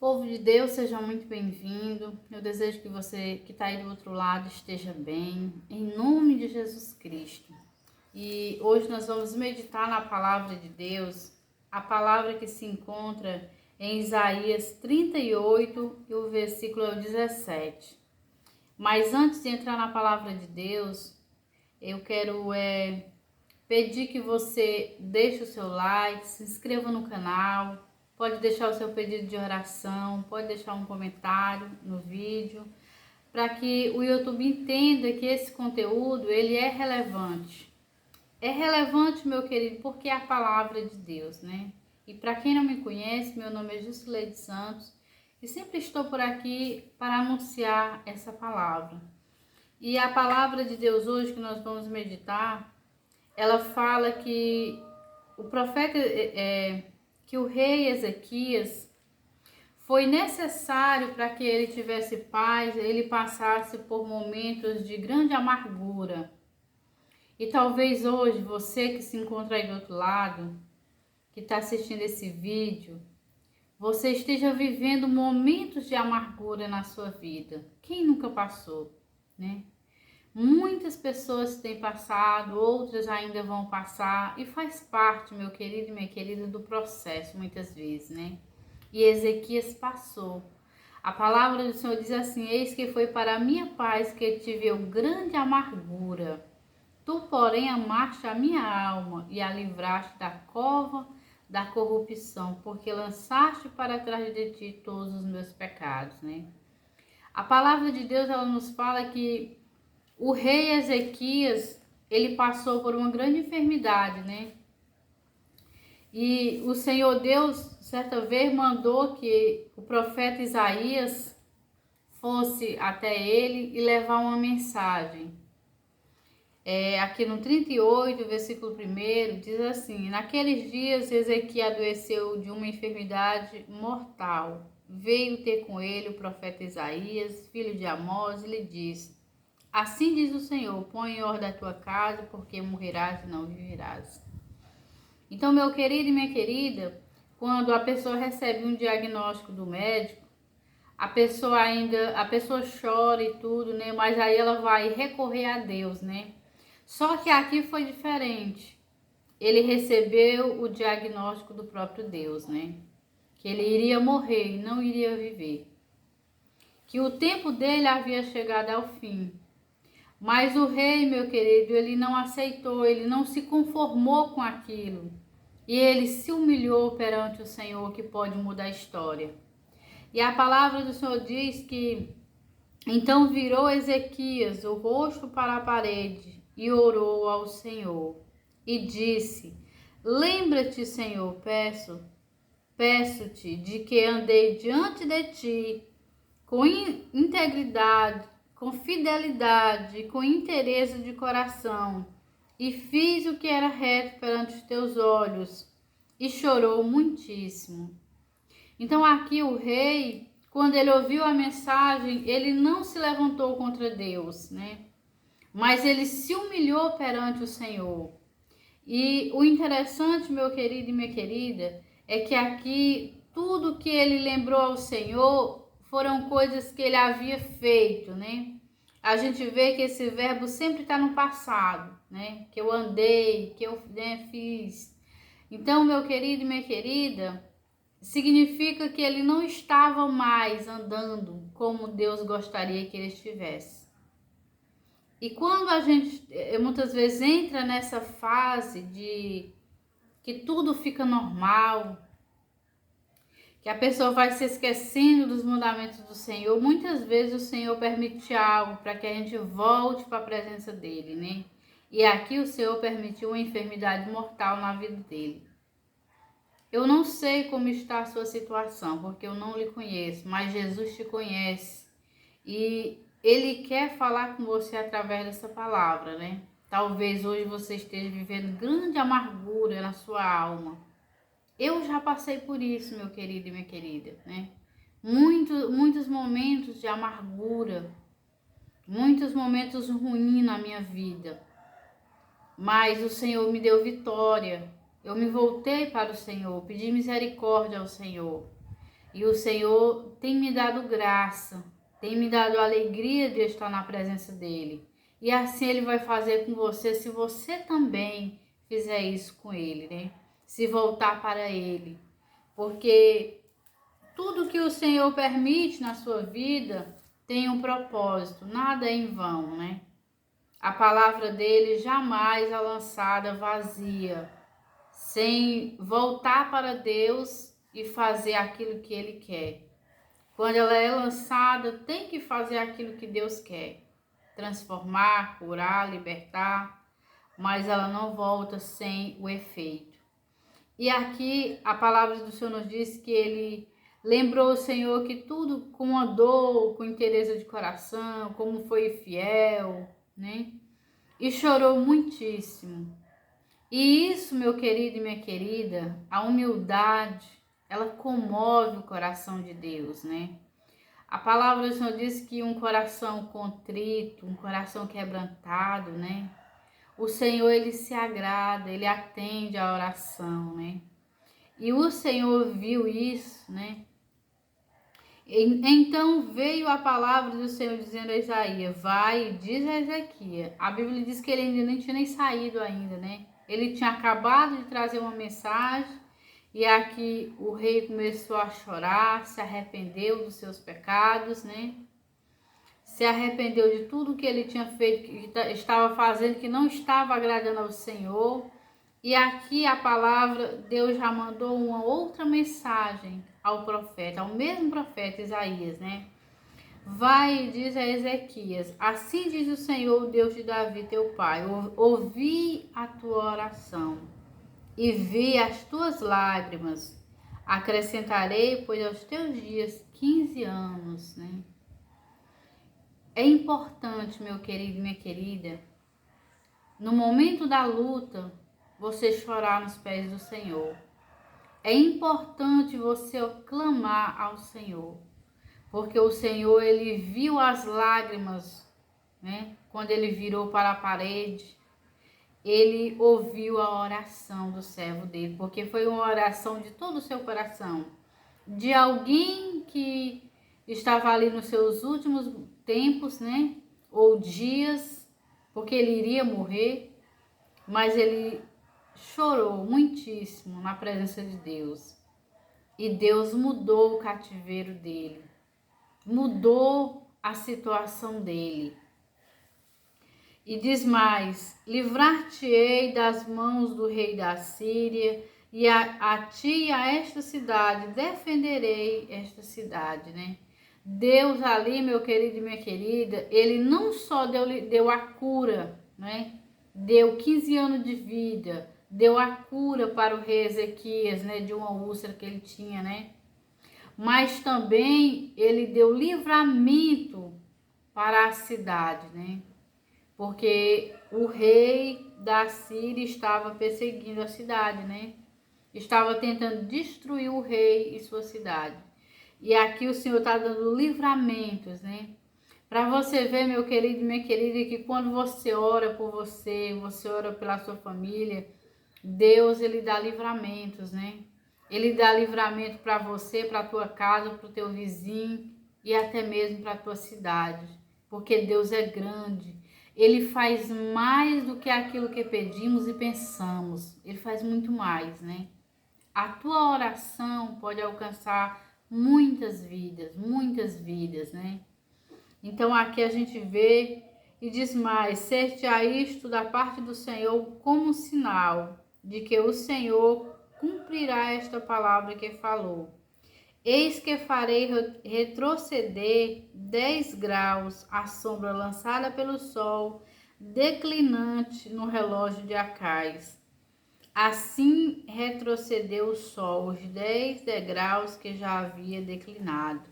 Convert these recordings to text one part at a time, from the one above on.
Povo de Deus, seja muito bem-vindo. Eu desejo que você que está aí do outro lado esteja bem, em nome de Jesus Cristo. E hoje nós vamos meditar na palavra de Deus, a palavra que se encontra em Isaías 38 e o versículo é o 17. Mas antes de entrar na palavra de Deus, eu quero pedir que você deixe o seu like, se inscreva no canal, pode deixar o seu pedido de oração, pode deixar um comentário no vídeo, para que o YouTube entenda que esse conteúdo ele é relevante. É relevante, meu querido, porque é a palavra de Deus, né? E para quem não me conhece, meu nome é Jusileide Santos e sempre estou por aqui para anunciar essa palavra. E a palavra de Deus hoje que nós vamos meditar, ela fala que o profeta, que o rei Ezequias foi necessário para que ele tivesse paz, ele passasse por momentos de grande amargura. E talvez hoje você que se encontra aí do outro lado, que está assistindo esse vídeo, você esteja vivendo momentos de amargura na sua vida. Quem nunca passou, né? Muitas pessoas têm passado, outras ainda vão passar e faz parte, meu querido e minha querida, do processo muitas vezes, né? E Ezequias passou. A palavra do Senhor diz assim: eis que foi para a minha paz que tive eu grande amargura. Tu, porém, amaste a minha alma e a livraste da cova da corrupção, porque lançaste para trás de ti todos os meus pecados, né? A palavra de Deus, ela nos fala que o rei Ezequias, ele passou por uma grande enfermidade, né? E o Senhor Deus, certa vez, mandou que o profeta Isaías fosse até ele e levar uma mensagem. Aqui no 38, versículo 1, diz assim: naqueles dias Ezequias adoeceu de uma enfermidade mortal. Veio ter com ele o profeta Isaías, filho de Amós, e lhe disse: assim diz o Senhor, põe em ordem a tua casa, porque morrerás e não viverás. Então, meu querido e minha querida, quando a pessoa recebe um diagnóstico do médico, a pessoa chora e tudo, né? Mas aí ela vai recorrer a Deus, né? Só que aqui foi diferente. Ele recebeu o diagnóstico do próprio Deus, né? Que ele iria morrer e não iria viver. Que o tempo dele havia chegado ao fim. Mas o rei, meu querido, ele não aceitou, ele não se conformou com aquilo. E ele se humilhou perante o Senhor, que pode mudar a história. E a palavra do Senhor diz que então virou Ezequias o rosto para a parede e orou ao Senhor. E disse: lembra-te, Senhor, peço-te de que andei diante de ti com integridade, com fidelidade e com interesse de coração, e fiz o que era reto perante os teus olhos, e chorou muitíssimo. Então aqui o rei, quando ele ouviu a mensagem, ele não se levantou contra Deus, né? Mas ele se humilhou perante o Senhor. E o interessante, meu querido e minha querida, é que aqui tudo que ele lembrou ao Senhor foram coisas que ele havia feito, né? A gente vê que esse verbo sempre está no passado, né? Que eu andei, que eu fiz. Então, meu querido e minha querida, significa que ele não estava mais andando como Deus gostaria que ele estivesse. E quando a gente muitas vezes entra nessa fase de que tudo fica normal, que a pessoa vai se esquecendo dos mandamentos do Senhor, muitas vezes o Senhor permite algo para que a gente volte para a presença dele, né? E aqui o Senhor permitiu uma enfermidade mortal na vida dele. Eu não sei como está a sua situação, porque eu não lhe conheço, mas Jesus te conhece. E Ele quer falar com você através dessa palavra, né? Talvez hoje você esteja vivendo grande amargura na sua alma. Eu já passei por isso, meu querido e minha querida, né? Muitos momentos de amargura, muitos momentos ruins na minha vida. Mas o Senhor me deu vitória. Eu me voltei para o Senhor, pedi misericórdia ao Senhor. E o Senhor tem me dado graça, tem me dado alegria de estar na presença dele. E assim ele vai fazer com você, se você também fizer isso com ele, né? Se voltar para ele. Porque tudo que o Senhor permite na sua vida tem um propósito, nada é em vão, né? A palavra dele jamais é lançada vazia, sem voltar para Deus e fazer aquilo que ele quer. Quando ela é lançada, tem que fazer aquilo que Deus quer. Transformar, curar, libertar, mas ela não volta sem o efeito. E aqui a palavra do Senhor nos diz que ele lembrou o Senhor que tudo com a dor, com interesse de coração, como foi fiel, né? E chorou muitíssimo. E isso, meu querido e minha querida, a humildade, ela comove o coração de Deus, né? A palavra do Senhor diz que um coração contrito, um coração quebrantado, né? O Senhor, ele se agrada, ele atende à oração, né? E o Senhor viu isso, né? Então veio a palavra do Senhor dizendo a Isaías, vai e diz a Ezequias. A Bíblia diz que ele ainda nem tinha nem saído ainda, né? Ele tinha acabado de trazer uma mensagem e aqui o rei começou a chorar, se arrependeu dos seus pecados, né? Se arrependeu de tudo que ele tinha feito, que estava fazendo, que não estava agradando ao Senhor. E aqui a palavra, Deus já mandou uma outra mensagem ao profeta, ao mesmo profeta Isaías, né? Vai e diz a Ezequias, assim diz o Senhor, Deus de Davi, teu pai, ouvi a tua oração e vi as tuas lágrimas. Acrescentarei, pois, aos teus dias 15 anos, né? É importante, meu querido e minha querida, no momento da luta, você chorar nos pés do Senhor. É importante você clamar ao Senhor, porque o Senhor, ele viu as lágrimas, né? Quando ele virou para a parede, ele ouviu a oração do servo dele, porque foi uma oração de todo o seu coração, de alguém que estava ali nos seus últimos tempos, né? Ou dias, porque ele iria morrer, mas ele chorou muitíssimo na presença de Deus. E Deus mudou o cativeiro dele, mudou a situação dele. E diz mais, livrar-te-ei das mãos do rei da Síria, e a ti e a esta cidade, defenderei esta cidade, né? Deus ali, meu querido e minha querida, ele não só deu a cura, né? Deu 15 anos de vida, deu a cura para o rei Ezequias, né? De uma úlcera que ele tinha, né? Mas também ele deu livramento para a cidade, né? Porque o rei da Síria estava perseguindo a cidade, né? Estava tentando destruir o rei e sua cidade. E aqui o Senhor está dando livramentos, né? Para você ver, meu querido e minha querida, que quando você ora por você, você ora pela sua família, Deus, ele dá livramentos, né? Ele dá livramento para você, para a tua casa, para o teu vizinho e até mesmo para a tua cidade. Porque Deus é grande. Ele faz mais do que aquilo que pedimos e pensamos. Ele faz muito mais, né? A tua oração pode alcançar muitas vidas, né? Então aqui a gente vê e diz mais, ser-te-á isto da parte do Senhor como sinal de que o Senhor cumprirá esta palavra que falou. Eis que farei retroceder 10 graus a sombra lançada pelo sol, declinante no relógio de Acais. Assim retrocedeu o sol os 10 degraus que já havia declinado.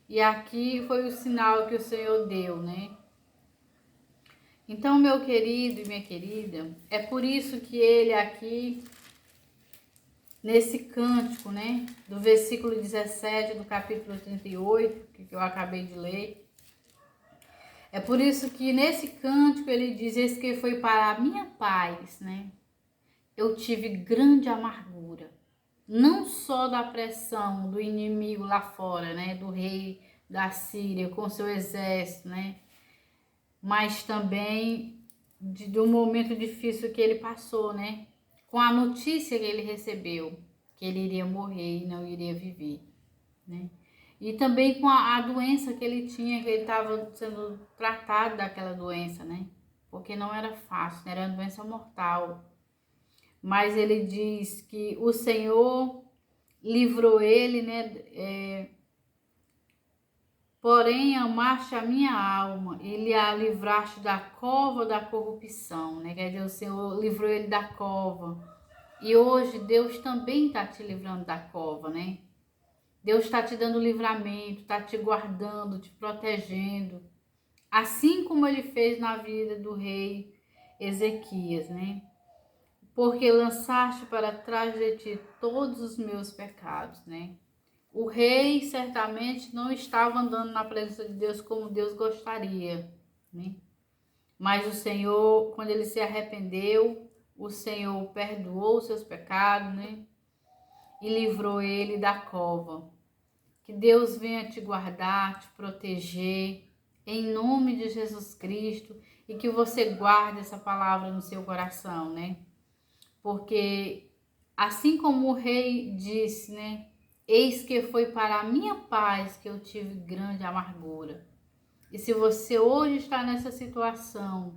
E aqui foi o sinal que o Senhor deu, né? Então, meu querido e minha querida, é por isso que ele aqui, nesse cântico, né? Do versículo 17 do capítulo 38, que eu acabei de ler. É por isso que nesse cântico ele diz, esse que foi para a minha paz, né? Eu tive grande amargura. não só da pressão do inimigo lá fora, né, do rei da Síria com seu exército, né, mas também do momento difícil que ele passou, né, com a notícia que ele recebeu, que ele iria morrer e não iria viver, né, e também com a doença que ele tinha, que ele estava sendo tratado daquela doença, né, porque não era fácil, né, era uma doença mortal. Mas ele diz que o Senhor livrou ele, né? Porém, amaste a minha alma, ele a livraste da cova da corrupção, né? Quer dizer, o Senhor livrou ele da cova. E hoje Deus também está te livrando da cova, né? Deus está te dando livramento, está te guardando, te protegendo. Assim como ele fez na vida do rei Ezequias, né? Porque lançaste para trás de ti todos os meus pecados, né? O rei certamente não estava andando na presença de Deus como Deus gostaria, né? Mas o Senhor, quando ele se arrependeu, o Senhor perdoou os seus pecados, né? E livrou ele da cova. Que Deus venha te guardar, te proteger, em nome de Jesus Cristo, e que você guarde essa palavra no seu coração, né? Porque assim como o rei disse, né? Eis que foi para a minha paz que eu tive grande amargura. E se você hoje está nessa situação,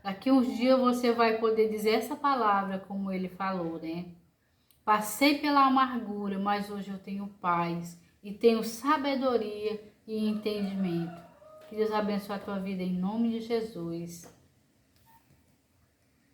daqui uns dias você vai poder dizer essa palavra como ele falou, né? Passei pela amargura, mas hoje eu tenho paz e tenho sabedoria e entendimento. Que Deus abençoe a tua vida em nome de Jesus.